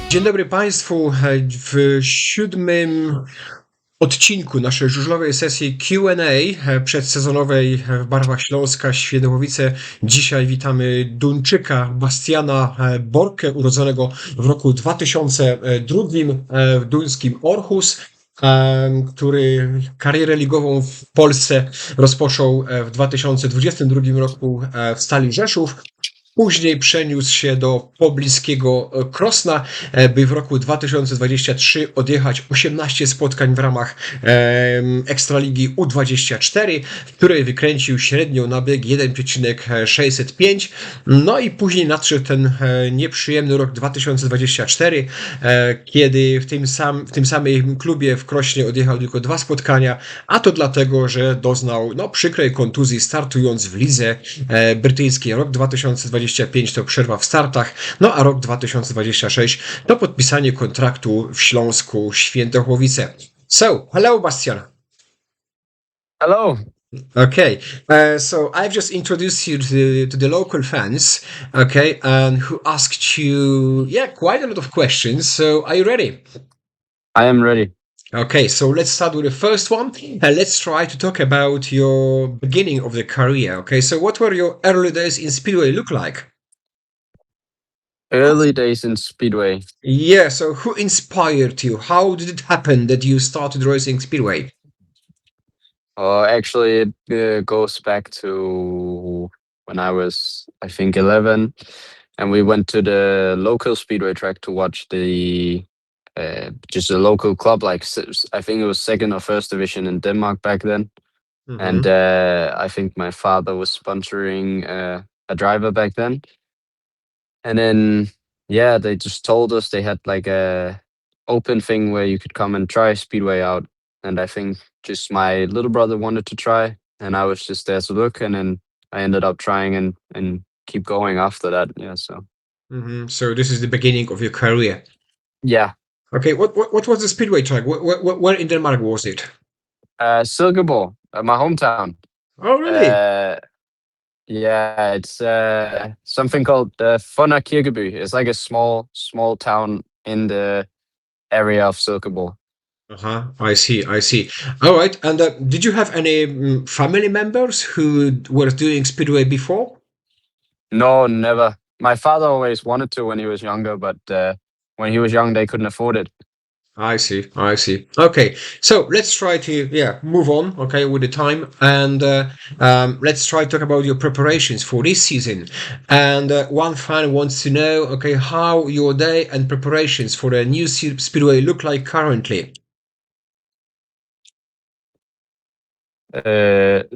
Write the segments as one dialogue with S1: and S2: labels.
S1: Dzień dobry Państwu. W 7. odcinku naszej żużlowej sesji Q&A przedsezonowej w barwach Śląska Świnoujście. Dzisiaj witamy Duńczyka Bastiana Borke, urodzonego w roku 2002 w duńskim Aarhus, który karierę ligową w Polsce rozpoczął w 2022 roku w Stali Rzeszów. Później przeniósł się do pobliskiego Krosna, by w roku 2023 odjechać 18 spotkań w ramach Ekstraligi U24, w której wykręcił średnią na bieg 1,605. No i później nadszedł ten nieprzyjemny rok 2024, kiedy w tym samym klubie w Krośnie odjechał tylko 2 spotkania, a to dlatego, że doznał przykrej kontuzji startując w lidze brytyjskiej. Rok 2025 to przerwa w startach, a rok 2026 to podpisanie kontraktu w Śląsku Świętochłowice. So, hello Bastian.
S2: Hello.
S1: Okay, so I've just introduced you to the local fans, okay, and who asked you, quite a lot of questions. So, are you ready?
S2: I am ready.
S1: Okay, so let's start with the first one. Let's try to talk about your beginning of the career. Okay, so what were your early days in Speedway look like?
S2: Early days in Speedway.
S1: Yeah, so who inspired you? How did it happen that you started racing Speedway?
S2: Actually, it goes back to when I was, I think, 11, and we went to the local Speedway track to watch just a local club. Like I think it was second or first division in Denmark back then, and I think my father was sponsoring a driver back then. And then, they just told us they had like a open thing where you could come and try Speedway out. And I think just my little brother wanted to try, and I was just there to look. And then I ended up trying and keep going after that. Yeah. So.
S1: So this is the beginning of your career.
S2: Yeah.
S1: Okay. What was the Speedway track? Where in Denmark was it?
S2: Silkeborg, my hometown.
S1: Oh, really?
S2: Yeah, it's something called Fonna Kirkeby. It's like a small town in the area of Silkeborg.
S1: I see. All right. And did you have any family members who were doing Speedway before?
S2: No, never. My father always wanted to when he was younger, but when he was young, they couldn't afford it.
S1: I see. Okay, so let's try to move on. Okay, with the time, and let's try to talk about your preparations for this season. And one fan wants to know, okay, how your day and preparations for the new Speedway look like currently.
S2: Can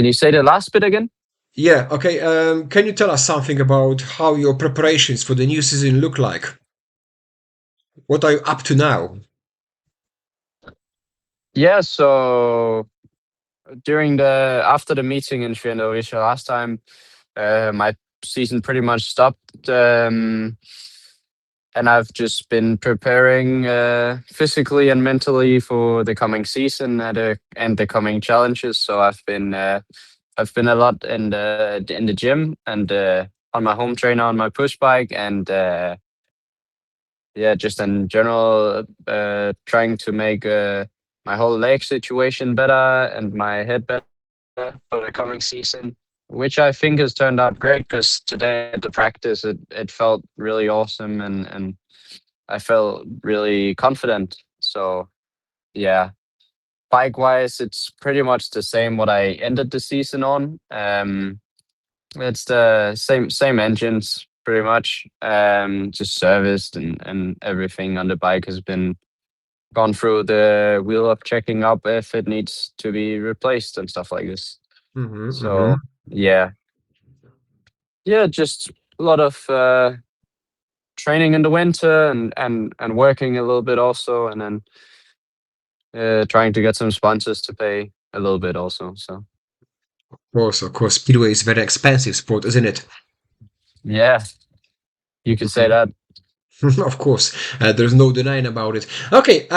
S2: you say the last bit again?
S1: Yeah. Okay. Can you tell us something about how your preparations for the new season look like? What are you up to now?
S2: Yeah, so after the meeting in Świnoujście last time, my season pretty much stopped, and I've just been preparing physically and mentally for the coming season and the coming challenges. So I've been a lot in the gym and on my home trainer on my push bike and. Just in general, trying to make my whole leg situation better and my head better for the coming season, which I think has turned out great because today at the practice, it felt really awesome and I felt really confident. So, yeah, bike-wise, it's pretty much the same what I ended the season on. It's the same engines. Pretty much, just serviced and everything on the bike has been gone through the wheel up, checking up if it needs to be replaced and stuff like this. Just a lot of training in the winter and working a little bit also, and then trying to get some sponsors to pay a little bit also. So,
S1: of course, Speedway is a very expensive sport, isn't it?
S2: Yeah, you could say that.
S1: Of course, there's no denying about it. Okay,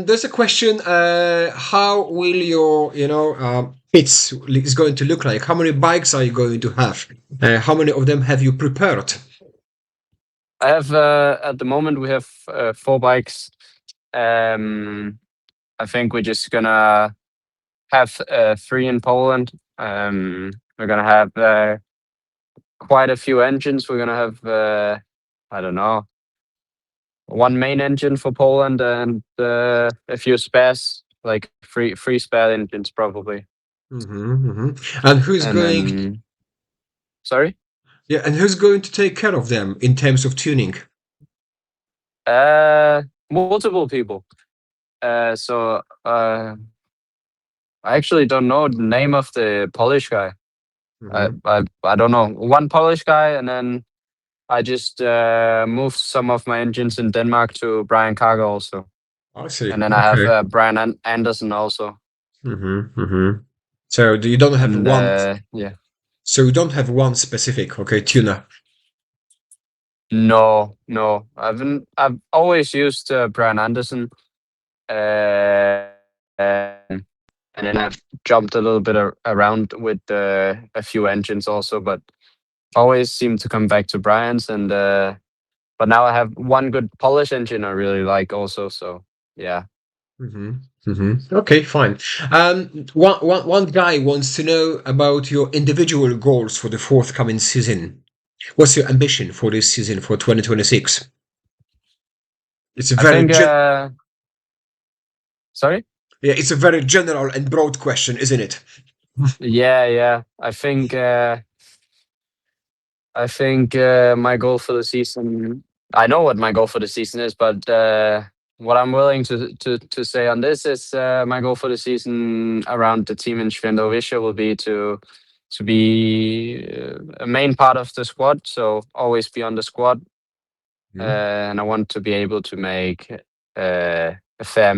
S1: there's a question: how will your, pits is going to look like? How many bikes are you going to have? How many of them have you prepared?
S2: I have at the moment we have 4 bikes. I think we're just gonna have 3 in Poland. We're gonna have quite a few engines. We're gonna have I don't know, 1 main engine for Poland and a few spares, like three spare engines probably.
S1: And who's
S2: And
S1: going?
S2: then, sorry,
S1: Yeah, and who's going to take care of them in terms of tuning?
S2: multiple people. So I actually don't know the name of the Polish guy.
S1: Mhm.
S2: I don't know, one Polish guy, and then I just moved some of my engines in Denmark to Brian Cargo also,
S1: I see.
S2: and then I have
S1: Okay.
S2: Brian Anderson also,
S1: So you don't have
S2: and
S1: one.
S2: yeah.
S1: So you don't have one specific, okay, tuner.
S2: No, no. I've always used Brian Anderson, and then I've jumped a little bit around with a few engines also, but always seem to come back to Brian's. And but now I have one good Polish engine I really like also. So yeah.
S1: Okay, fine. One guy wants to know about your individual goals for the forthcoming season. What's your ambition for this season for 2026? It's a
S2: I
S1: very
S2: think.
S1: gen-
S2: Sorry.
S1: yeah, it's a very general and broad question, isn't it?
S2: Yeah, yeah. I think my goal for the season. I know what my goal for the season is, but what I'm willing to say on this is my goal for the season around the team in Świętowice will be to be a main part of the squad. So always be on the squad,
S1: Mhm.
S2: and I want to be able to make a fair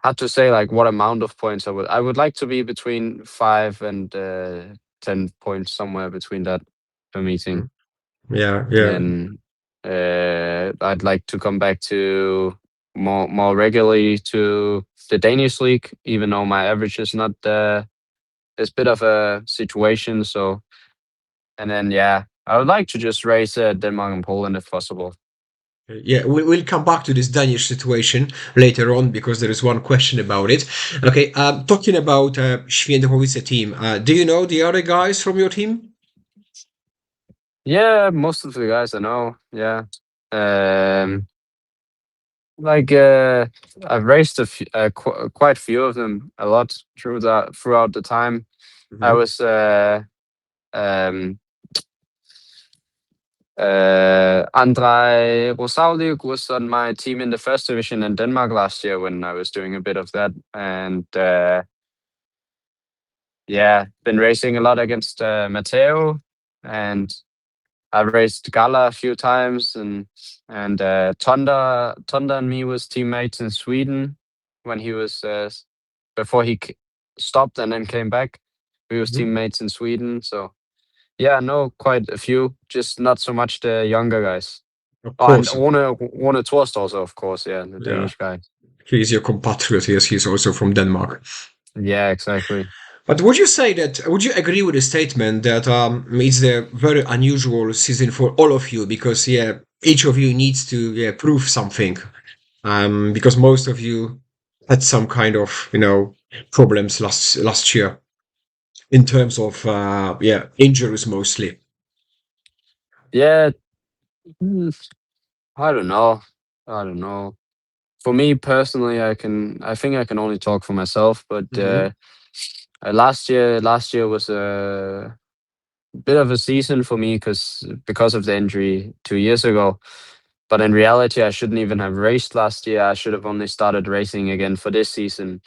S2: hard to say like what amount of points I would. I would like to be between 5 and 10 points, somewhere between that per meeting.
S1: Yeah,
S2: And
S1: yeah.
S2: then I'd like to come back to more regularly to the Danish league, even though my average is not it's a bit of a situation. So, and then yeah, I would like to just race Denmark and Poland if possible.
S1: Yeah, we'll come back to this Danish situation later on because there is one question about it. Okay, talking about Świętochowicę team, do you know the other guys from your team?
S2: Yeah, most of the guys I know. Yeah. Like I've raced quite a few of them a lot throughout the time. I
S1: Mhm.
S2: was um Andrei Rosauliuk was on my team in the first division in Denmark last year when I was doing a bit of that, and yeah, been racing a lot against Matteo, and I've raced Gala a few times, and Tonda and me was teammates in Sweden when he was before he stopped and then came back. We was
S1: Mhm.
S2: teammates in Sweden, so yeah, I know quite a few, just not so much the younger guys.
S1: Of
S2: Oh, and
S1: course.
S2: Rune Torst also, of course, yeah, the
S1: Yeah.
S2: Danish guy.
S1: He's your compatriot. Yes, he's also from Denmark.
S2: Yeah, exactly.
S1: But would you say that, would you agree with the statement that it's a very unusual season for all of you because, yeah, each of you needs to, yeah, prove something. Because most of you had some kind of, problems last year in terms of, yeah, injuries mostly.
S2: Yeah, mm, I don't know. I don't know. For me personally, I think I can only talk for myself, but
S1: Hmm.
S2: last year was a bit of a season for me because of the injury 2 years ago. But in reality, I shouldn't even have raced last year. I should have only started racing again for this season.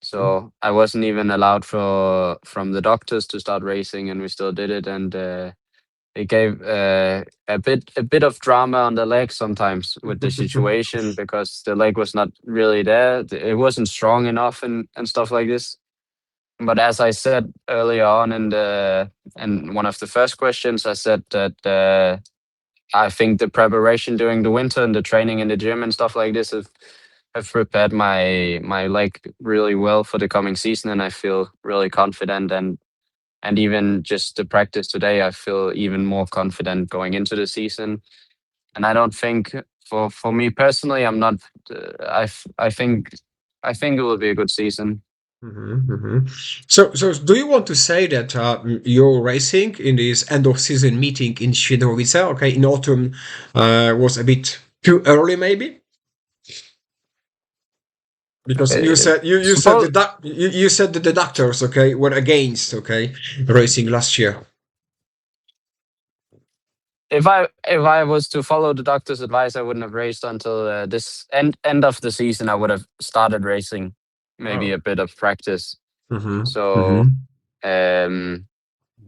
S2: So I wasn't even allowed from the doctors to start racing, and we still did it. And it gave a bit of drama on the leg sometimes with the situation because the leg was not really there. It wasn't strong enough and stuff like this. But as I said earlier on in one of the first questions, I said that I think the preparation during the winter and the training in the gym and stuff like this have prepared my leg really well for the coming season, and I feel really confident. And and even just the practice today, I feel even more confident going into the season. And I don't think for me personally, I'm not. I think it will be a good season.
S1: So, do you want to say that your racing in this end of season meeting in Świnoujście, okay, in autumn, was a bit too early, maybe? Because you said you said
S2: Suppose
S1: you said that the doctors, okay, were against, okay, racing last year.
S2: if I was to follow the doctor's advice, I wouldn't have raced until this end of the season. I would have started racing, maybe
S1: Oh.
S2: a bit of practice.
S1: Mm-hmm.
S2: So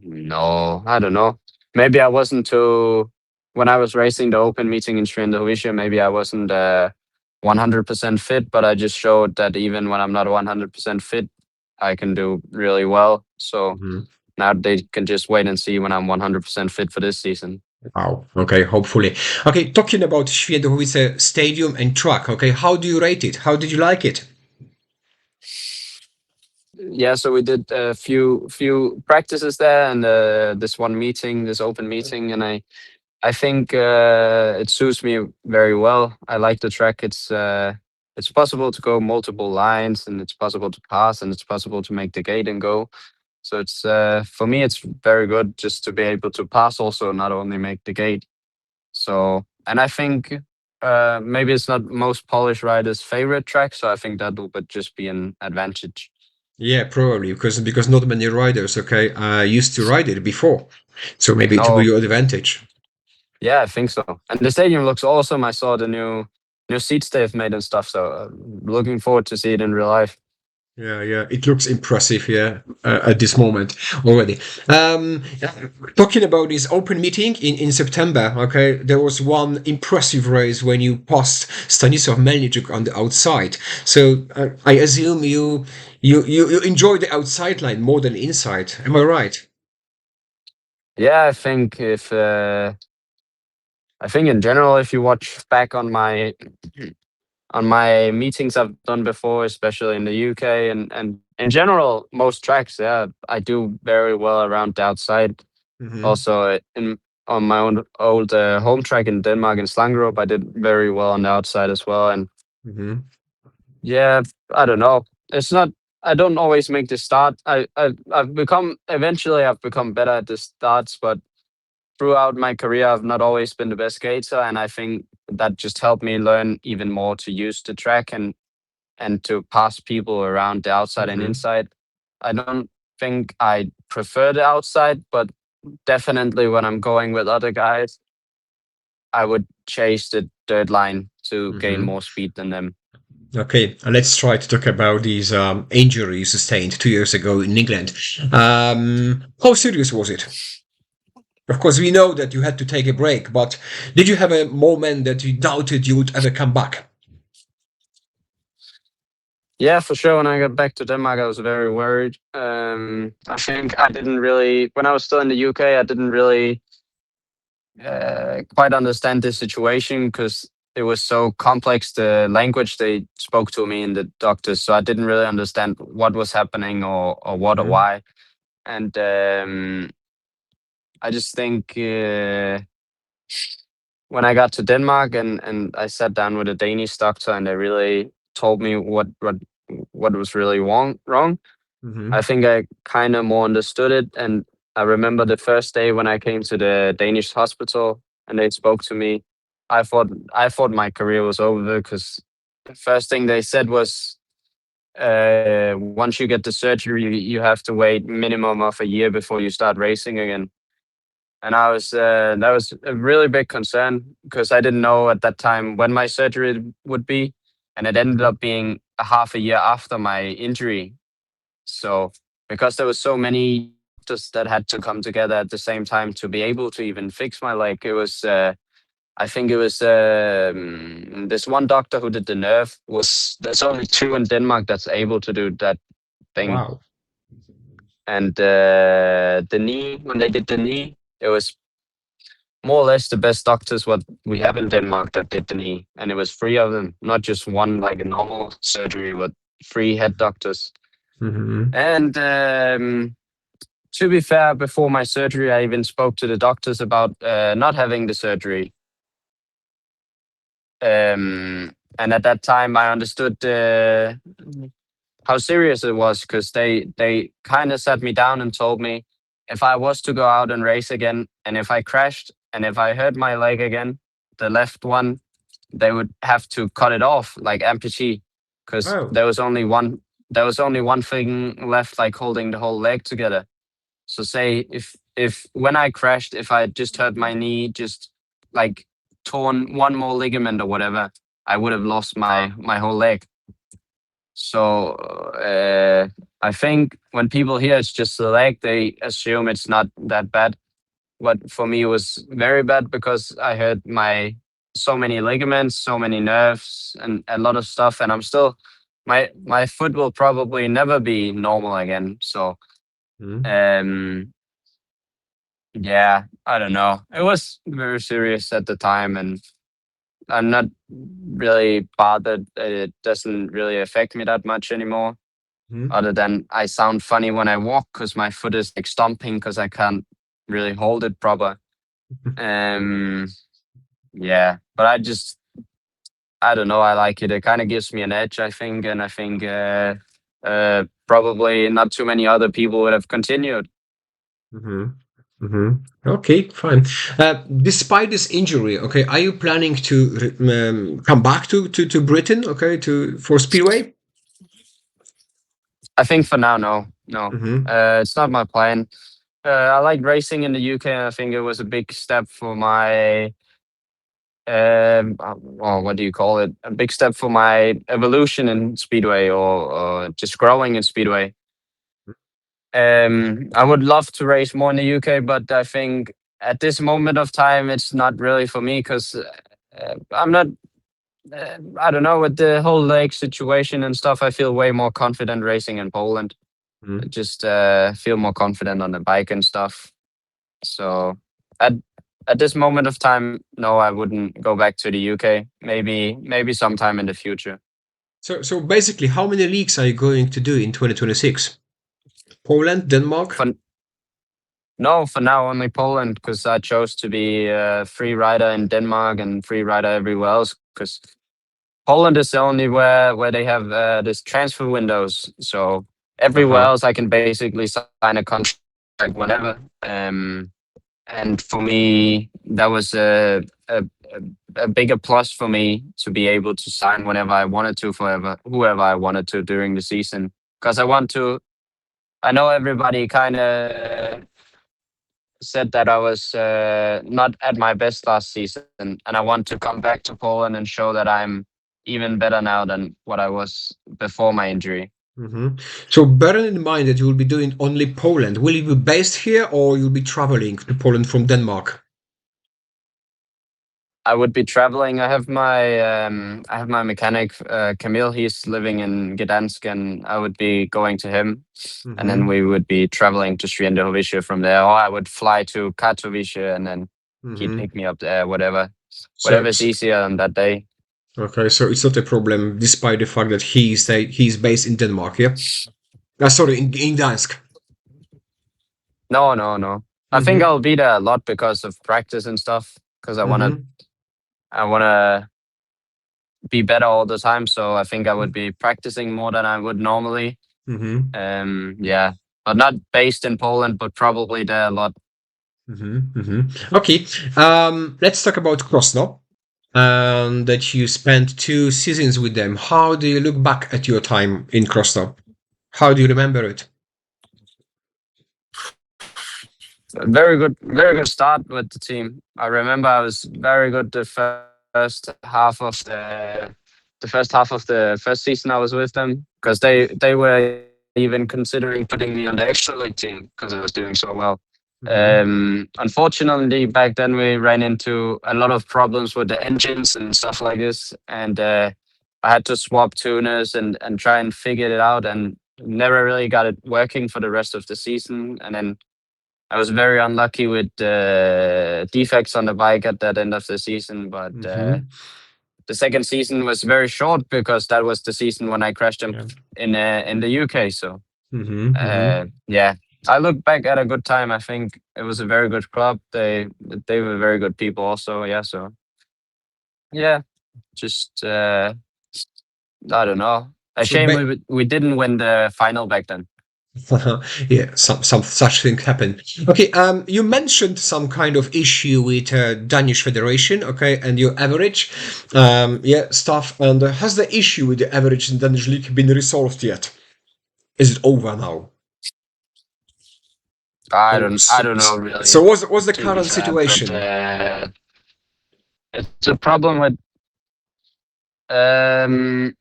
S2: no, I don't know. Maybe I wasn't too when I was racing the open meeting in Świnoujście. Maybe I wasn't 100% fit, but I just showed that even when I'm not 100% fit, I can do really well. So now they can just wait and see when I'm 100% fit for this season.
S1: Wow. Okay, hopefully. Okay, talking about Świnoujście stadium and track, okay, how do you rate it? How did you like it?
S2: Yeah, so we did a few practices there, and this one meeting, this open meeting, and I think it suits me very well. I like the track. It's possible to go multiple lines, and it's possible to pass, and it's possible to make the gate and go. So it's for me, it's very good just to be able to pass, also not only make the gate. So, and I think maybe it's not most Polish riders' favorite track, so I think that would just be an advantage.
S1: Yeah, probably because not many riders, okay, used to ride it before, so maybe it will be
S2: No,
S1: your advantage.
S2: yeah, I think so. And the stadium looks awesome. I saw the new seats they've made and stuff. So looking forward to see it in real life.
S1: Yeah, it looks impressive, yeah, at this moment already. Talking about this open meeting in September, okay, there was one impressive race when you passed Stanisław Melniczuk on the outside. So I assume you enjoy the outside line more than inside. Am I right?
S2: Yeah, I think in general, if you watch back on my meetings I've done before, especially in the UK and in general, most tracks, yeah, I do very well around the outside.
S1: Mm-hmm.
S2: Also, on my own old home track in Denmark in Slangerup, I did very well on the outside as well. And
S1: Mm-hmm.
S2: yeah, I don't know. It's not. I don't always make the start. I've become eventually. I've become better at the starts, but throughout my career, I've not always been the best skater, and I think that just helped me learn even more to use the track and to pass people around the outside and
S1: Mm-hmm.
S2: inside. I don't think I prefer the outside, but definitely when I'm going with other guys, I would chase the third line to gain
S1: Mm-hmm.
S2: more speed than them.
S1: Okay, let's try to talk about these injury you sustained 2 years ago in England. How serious was it? Of course, we know that you had to take a break, but did you have a moment that you doubted you would ever come back?
S2: Yeah, for sure. When I got back to Denmark, I was very worried. I think I didn't really, when I was still in the UK, I didn't really quite understand this situation because it was so complex, the language they spoke to me and the doctors. So I didn't really understand what was happening or what or
S1: Mhm.
S2: why. And I just think when I got to Denmark and I sat down with a Danish doctor and they really told me what was really wrong. I
S1: Mhm.
S2: think I kind of more understood it. And I remember the first day when I came to the Danish hospital and they spoke to me. I thought my career was over because the first thing they said was, once you get the surgery, you have to wait minimum of a year before you start racing again. And I was that was a really big concern because I didn't know at that time when my surgery would be, and it ended
S1: Mhm.
S2: up being a half a year after my injury. So because there was so many doctors that had to come together at the same time to be able to even fix my leg, it was I think it was this one doctor who did the nerve. Was there's only two in Denmark that's able to do that thing.
S1: Wow.
S2: And the knee, when they did the knee, it was more or less the best doctors what we have in Denmark that did the knee, and it was three of them, not just one like a normal surgery, but three head doctors.
S1: Mhm.
S2: And to be fair, before my surgery, I even spoke to the doctors about not having the surgery. And at that time, I understood how serious it was, because they kind of sat me down and told me if I was to go out and race again, and if I crashed and if I hurt my leg again, the left one, they would have to cut it off, like amputee, because
S1: Oh.
S2: there was only one thing left, like holding the whole leg together. So say if when I crashed, if I just hurt my knee, just like torn one more ligament or whatever, I would have lost my whole leg. So I think when people hear it's just the leg, they assume it's not that bad. But for me, it was very bad, because I hurt so many ligaments, so many nerves, and a lot of stuff. And I'm still my foot will probably never be normal again. So yeah, I don't know. It was very serious at the time, and I'm not really bothered. It doesn't really affect me that much anymore. Other than I sound funny when I walk, because my foot is like stomping, because I can't really hold it proper. Yeah, but I don't know. I like it. It kind of gives me an edge, I think, and I think probably not too many other people would have continued.
S1: Okay, fine. Despite this injury, okay, are you planning to come back to Britain, okay, for Speedway?
S2: I think for now, no.
S1: Mm-hmm.
S2: It's not my plan. I like racing in the UK, and I think it was a big step for my well, what do you call it? A big step for my evolution in Speedway, or just growing in Speedway. I would love to race more in the UK, but I think at this moment of time, it's not really for me, because I'm not. I don't know, with the whole leg situation and stuff. I feel way more confident racing in Poland. I just feel more confident on the bike and stuff. So at this moment of time, no, I wouldn't go back to the UK. Maybe sometime in the future.
S1: So basically, how many leagues are you going to do in 2026? Poland, Denmark?
S2: No, for now only Poland, because I chose to be a free rider in Denmark and free rider everywhere else. Because Poland is the only where they have this transfer windows. So everywhere else, I can basically sign a contract whenever. And for me, that was a bigger plus for me, to be able to sign whenever I wanted to, for whoever I wanted to during the season. Because I know everybody kind of said that I was not at my best last season, and I want to come back to Poland and show that I'm even better now than what I was before my injury.
S1: So bearing in mind that you will be doing only Poland, will you be based here, or you'll be traveling to Poland from Denmark?
S2: I would be traveling. I have my mechanic Camille. He's living in Gdansk, and I would be going to him, and then we would be traveling to Świętochowice from there. Or I would fly to Katowice, and then he'd pick me up there. Whatever's easier on that day.
S1: Okay, so it's not a problem, despite the fact that he's based in Denmark, yeah? Sorry, in Gdansk.
S2: No. I think I'll be there a lot because of practice and stuff. Because I wanna be better all the time. So I think I would be practicing more than I would normally. Yeah, but not based in Poland, but probably there a lot.
S1: Okay, let's talk about Krosno. That you spent 2 seasons with them. How do you look back at your time in Krosno? How do you remember it?
S2: Very good start with the team. I remember I was very good the first half of the first season I was with them, because they were even considering putting me on the extra league team because I was doing so well. Unfortunately, back then we ran into a lot of problems with the engines and stuff like this, and I had to swap tuners and try and figure it out, and never really got it working for the rest of the season. And then I was very unlucky with defects on the bike at that end of the season. But the second season was very short, because that was the season when I crashed him in the UK. So yeah. I look back at a good time. I think it was a very good club. They were very good people also. Yeah. So yeah, just I don't know. A
S1: So,
S2: shame we didn't win the final back then.
S1: yeah, some such thing happened. Okay, you mentioned some kind of issue with Danish Federation, okay, and your average, yeah, stuff. And has the issue with the average in Danish league been resolved yet? Is it over now?
S2: I don't know
S1: So
S2: really,
S1: what's the
S2: to be
S1: current
S2: fair, but
S1: situation?
S2: it's a problem with um.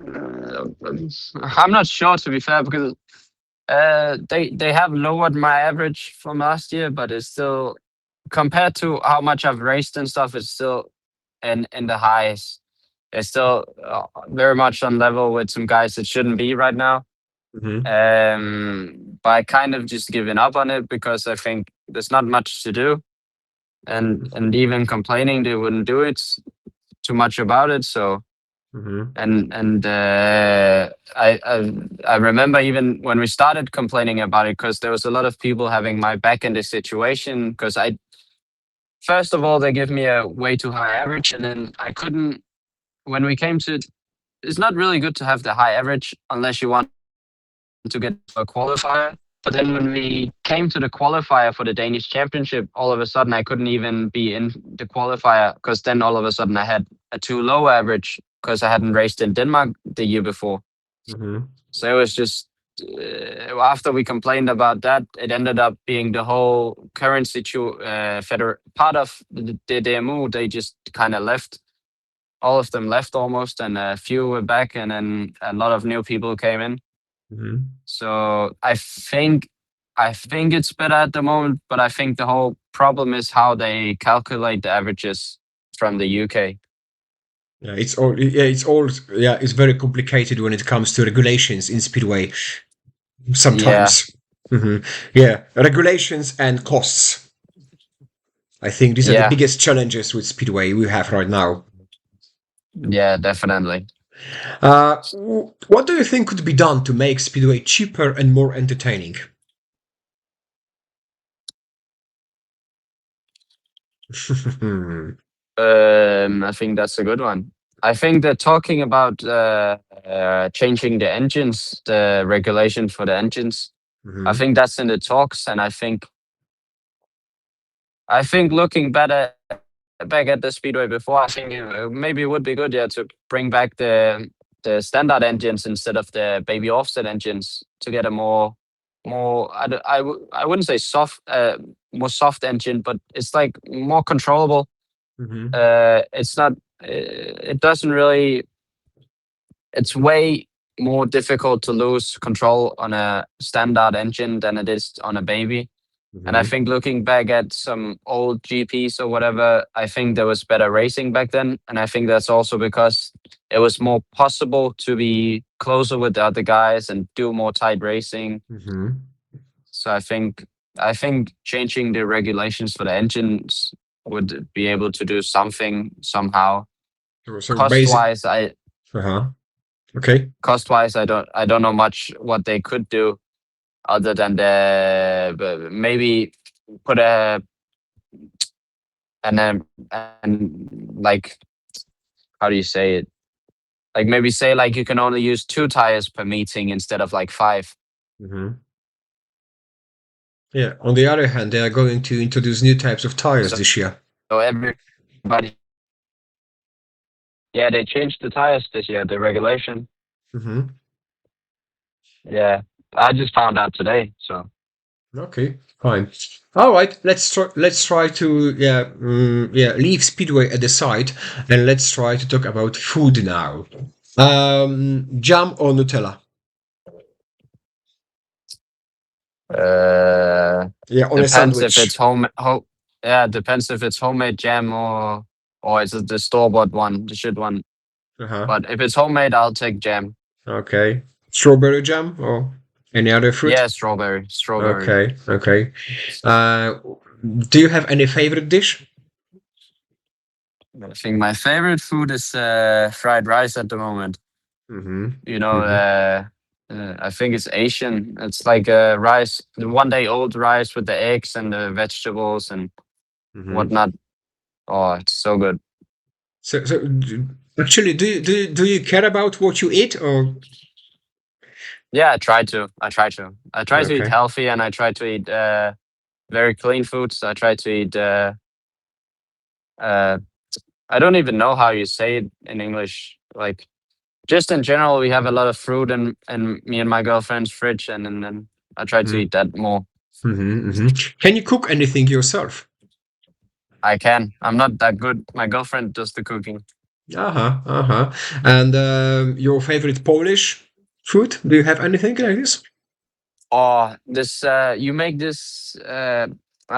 S2: I'm not sure, to be fair, because they have lowered my average from last year, but it's still, compared to how much I've raced and stuff, it's still in the highs. It's still very much on level with some guys that shouldn't be right now.
S1: Mhm.
S2: But I kind of just given up on it because I think there's not much to do, and even complaining they wouldn't do it too much about it. So
S1: Mhm.
S2: and I remember even when we started complaining about it, because there was a lot of people having my back in this situation, because I, first of all, they give me a way too high average, and then I couldn't, when we came to, it's not really good to have the high average unless you want to get to a qualifier. But then when we came to the qualifier for the Danish championship, all of a sudden I couldn't even be in the qualifier, because then all of a sudden I had a too low average because I hadn't raced in Denmark the year before.
S1: Mhm.
S2: So it was just, after we complained about that, it ended up being the whole current part of the DMU. They just kind of left. All of them left almost, and a few were back, and then a lot of new people came in.
S1: Mhm.
S2: So I think it's better at the moment, but I think the whole problem is how they calculate the averages from the UK.
S1: Yeah, it's very complicated when it comes to regulations in speedway.
S2: Yeah,
S1: Sometimes, yeah, regulations and costs. I think these are the
S2: yeah,
S1: biggest challenges with speedway we have right now.
S2: yeah, definitely.
S1: What do you think could be done to make speedway cheaper and more entertaining?
S2: I think that's a good one. I think they're talking about changing the engines, the regulation for the engines. I
S1: Mhm.
S2: think that's in the talks, and I think looking better back at the speedway before, I think maybe it would be good, yeah, to bring back the standard engines instead of the baby offset engines to get a more I wouldn't say soft, more soft engine, but it's like more controllable.
S1: Mhm.
S2: It's not. It doesn't really. It's way more difficult to lose control on a standard engine than it is on a baby. And I
S1: Mhm.
S2: think looking back at some old GPs or whatever, I think there was better racing back then. And I think that's also because it was more possible to be closer with the other guys and do more tight racing.
S1: Mhm.
S2: So I think changing the regulations for the engines would be able to do something somehow.
S1: So
S2: Cost
S1: basic.
S2: wise,
S1: Uh-huh. Okay.
S2: I don't know much what they could do other than maybe put a and like, how do you say it? Like maybe say like you can only use 2 tires per meeting instead of like 5.
S1: Mhm. Yeah. On the other hand, they are going to introduce new types of tires
S2: So
S1: this year.
S2: everybody, yeah, they changed the tires this year, the regulation.
S1: Mhm.
S2: Yeah, I just found out today. So
S1: Okay, fine. All right, let's try to leave speedway at the side and let's try to talk about food now. Jam or Nutella?
S2: uh,
S1: Yeah, on a
S2: depends if it's
S1: sandwich.
S2: yeah, depends if it's homemade jam or is it the store bought one, the shit one.
S1: Uh-huh.
S2: But if it's homemade, I'll take jam.
S1: Okay. Strawberry jam or any other fruit?
S2: Yeah, strawberry.
S1: Okay, okay. Uh, do you have any favorite dish?
S2: I think my favorite food is fried rice at the moment.
S1: Mm-hmm.
S2: You know,
S1: Mm-hmm.
S2: I think it's Asian. It's like rice, the 1 day old rice with the eggs and the vegetables and
S1: Mhm.
S2: whatnot. Oh, it's so good.
S1: Actually, do you care about what you eat, or
S2: Yeah, I try to. I try to. I try to eat
S1: okay?
S2: healthy, and I try to eat very clean foods. I try to eat. Uh, I don't even know how you say it in English. Like just in general, we have a lot of fruit and me and my girlfriend's fridge, and then I try to eat that more.
S1: Can you cook anything yourself?
S2: I can. I'm not that good. My girlfriend does the cooking.
S1: Uh-huh, uh-huh. And your favorite Polish food? Do you have anything like this?
S2: Oh, this you make this I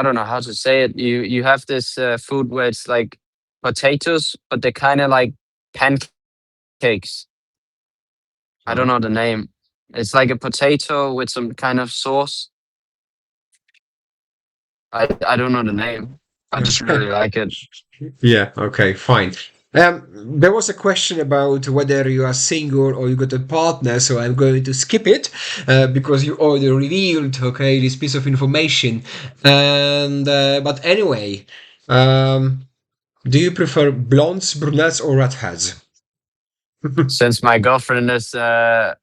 S2: don't know how to say it. You have this food where it's like potatoes, but they're kind of like pancakes. I don't
S1: Uh-huh.
S2: know the name. It's like a potato with some kind of sauce. I don't know the name. I just really like it.
S1: Yeah, okay, fine. There was a question about whether you are single or you got a partner, so I'm going to skip it because you already revealed, okay, this piece of information. And but anyway, do you prefer blondes, brunettes, or redheads?
S2: Since my girlfriend is oh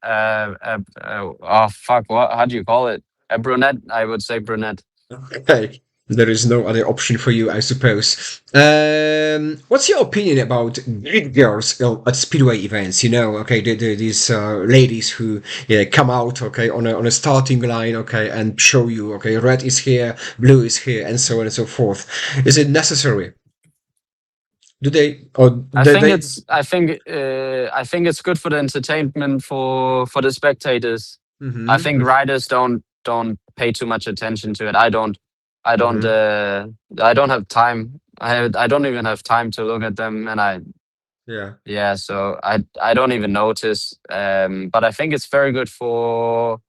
S2: fuck, what, how do you call it? A brunette, I would say brunette.
S1: Okay, there is no other option for you, I suppose. What's your opinion about grid girls at speedway events? You know, okay, these ladies who come out, okay, on a starting line, okay, and show you, okay, red is here, blue is here, and so on and so forth. Is it necessary? Do they or
S2: I
S1: do
S2: think
S1: they?
S2: it's I think it's good for the entertainment for the spectators. I think
S1: Mm-hmm,
S2: riders don't pay too much attention to it. I don't
S1: mm-hmm,
S2: I don't have time. I don't even have time to look at them, and
S1: yeah.
S2: yeah, so I don't even notice. But I think it's very good for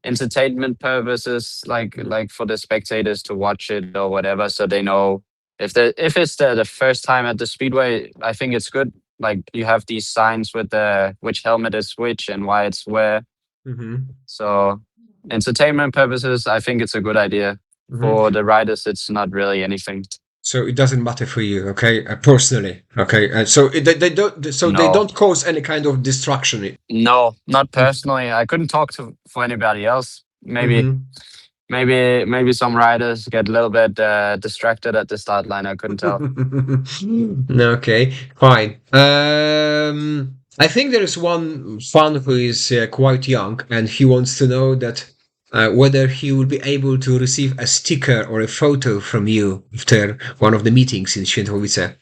S2: entertainment purposes, like for the spectators to watch it or whatever, so they know if it's the first time at the speedway. I think it's good. Like you have these signs with the which helmet is which and why it's where.
S1: Mm-hmm,
S2: So entertainment purposes, I think it's a good idea.
S1: mm-hmm.
S2: For the riders, it's not really anything.
S1: So it doesn't matter for you, okay? Personally, okay? They don't. So they
S2: No,
S1: don't cause any kind of destruction.
S2: no, not personally. I couldn't talk to for anybody else. Maybe
S1: Mm-hmm.
S2: maybe some riders get a little bit distracted at the start line. I couldn't tell.
S1: Okay, fine. I think there is one fan who is quite young, and he wants to know that whether he will be able to receive a sticker or a photo from you after one of the meetings in Świętowice.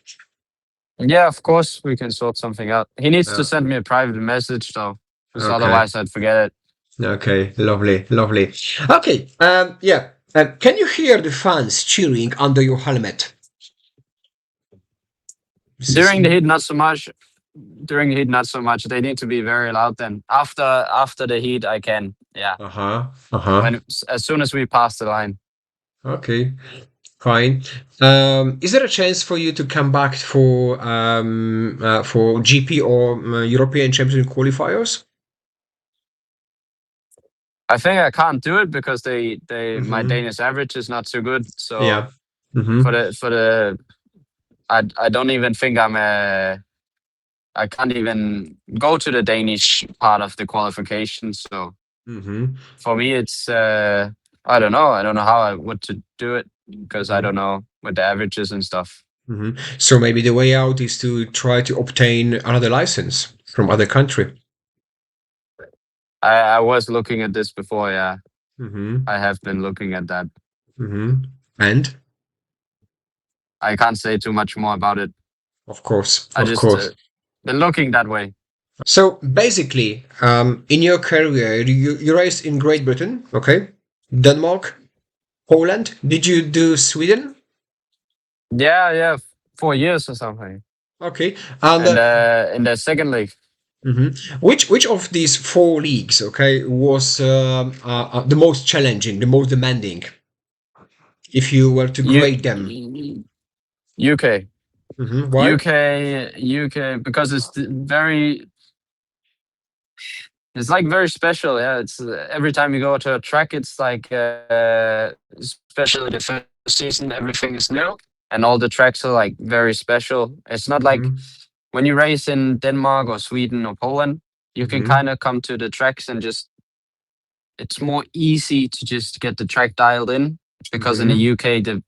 S2: Yeah, of course we can sort something out. He needs to
S1: Uh,
S2: send me a private message though, because
S1: okay.
S2: otherwise I'd forget it.
S1: Okay, lovely, lovely. Okay, yeah. Can you hear the fans cheering under your helmet? This is.
S2: During the heat, not so much. During the heat, not so much. They need to be very loud. Then after the heat, I can. Yeah,
S1: Uh-huh, uh-huh.
S2: as soon as we pass the line.
S1: Okay, fine. Is there a chance for you to come back for GP or European Championship qualifiers?
S2: I think I can't do it because they my
S1: Mm-hmm.
S2: Danish average is not so good. So
S1: Yeah. Mm-hmm.
S2: for the I don't even think I can't even go to the Danish part of the qualification. So
S1: Mm-hmm.
S2: for me, it's I don't know. I don't know how I would to do it because I
S1: Mm-hmm.
S2: don't know with the averages and stuff.
S1: Mm-hmm. So maybe the way out is to try to obtain another license from other country.
S2: I was looking at this before. Yeah,
S1: Mm-hmm.
S2: I have been looking at that.
S1: Mm-hmm. And
S2: I can't say too much more about it.
S1: of course,
S2: I
S1: of
S2: just
S1: course.
S2: been looking that way.
S1: So basically, in your career, you raised in Great Britain, okay, Denmark, Poland. Did you do Sweden?
S2: Yeah, yeah, 4 years or something.
S1: Okay, and
S2: And in the second league,
S1: which of these four leagues, okay, was the most challenging, the most demanding, if you were to
S2: U,
S1: grade them?
S2: UK,
S1: Why?
S2: UK, UK, because it's very It's like very special. Yeah, it's every time you go to a track, it's like especially the first season, everything is new, and all the tracks are like very special. It's not like
S1: Mhm.
S2: when you race in Denmark or Sweden or Poland, you can
S1: Mhm.
S2: kind of come to the tracks and just it's more easy to just get the track dialed in because in the
S1: Mhm.
S2: UK the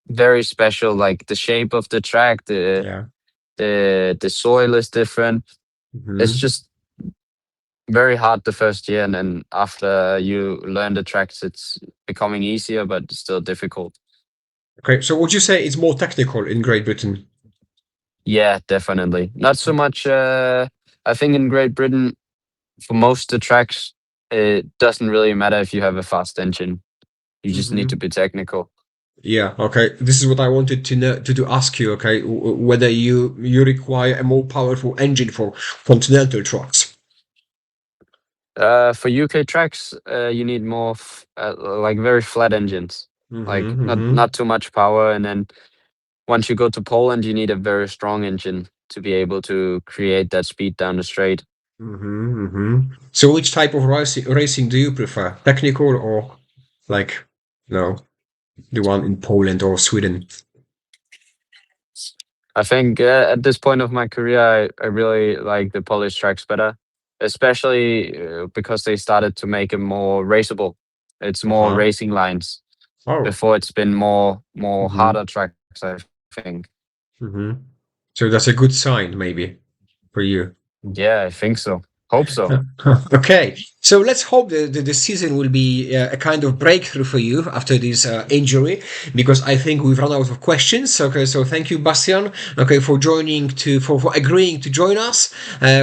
S2: very special like the shape of the track,
S1: Yeah.
S2: the soil is different. It's
S1: Mhm.
S2: just very hard the first year, and then after you learn the tracks, it's becoming easier, but still difficult.
S1: Okay, so would you say it's more technical in Great Britain?
S2: Yeah, definitely. Not so much. I think in Great Britain, for most of the tracks, it doesn't really matter if you have a fast engine. You just need to
S1: Mhm.
S2: be technical.
S1: Yeah, okay. This is what I wanted to know, to ask you, okay, whether you require a more powerful engine for continental trucks.
S2: For UK tracks, you need more like very flat engines, like
S1: Mm-hmm,
S2: not
S1: mm-hmm,
S2: too much power. And then once you go to Poland, you need a very strong engine to be able to create that speed down the straight.
S1: mm-hmm, mm-hmm. So which type of racing do you prefer? Technical or like, no, the one in Poland or Sweden?
S2: I think at this point of my career, I really like the Polish tracks better, especially because they started to make it more raceable. It's more
S1: Uh-huh.
S2: racing lines.
S1: Oh.
S2: Before it's been more
S1: Mm-hmm,
S2: harder tracks, I think.
S1: mm-hmm. So that's a good sign, maybe, for you.
S2: Yeah, I think so. Hope so.
S1: Okay, so let's hope the season will be a kind of breakthrough for you after this injury, because I think we've run out of questions. Okay, so thank you, Bastian. Okay, for joining for agreeing to join us.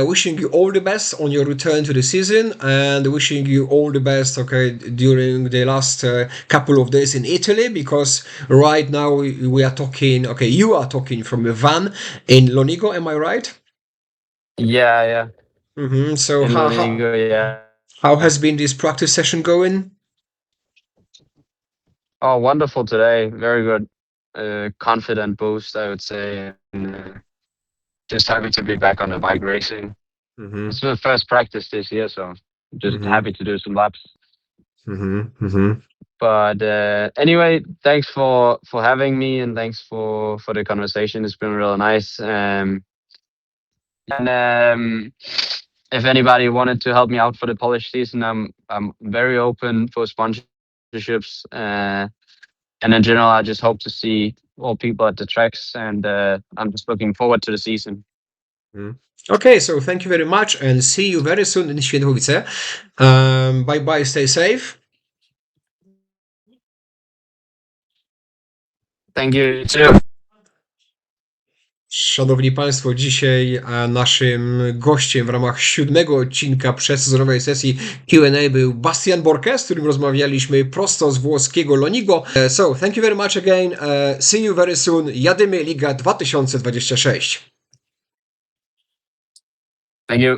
S1: Wishing you all the best on your return to the season, and wishing you all the best. Okay, during the last couple of days in Italy, because right now we are talking. Okay, you are talking from a van in Lonigo. Am I right?
S2: Yeah, yeah.
S1: Mm-hmm. So
S2: In Lonigo, yeah.
S1: how has been this practice session going?
S2: Oh, wonderful today. Very good. Confident boost, I would say. And, just happy to be back on the bike racing.
S1: Mm-hmm.
S2: It's the first practice this year, so just
S1: Mm-hmm.
S2: happy to do some laps.
S1: Mm-hmm. Mm-hmm.
S2: But anyway, thanks for having me, and thanks for the conversation. It's been real nice. And if anybody wanted to help me out for the Polish season, I'm very open for sponsorships. And in general, I just hope to see all people at the tracks, and I'm just looking forward to the season.
S1: Mm-hmm. Okay, so thank you very much and see you very soon in Świętowice. Bye bye, stay safe.
S2: Thank you too.
S1: Szanowni Państwo, dzisiaj naszym gościem w ramach 7. odcinka przedsezonowej sesji Q&A był Bastian Borke, z którym rozmawialiśmy prosto z włoskiego Lonigo. So, thank you very much again. See you very soon. Jadymy Liga 2026.
S2: Thank you.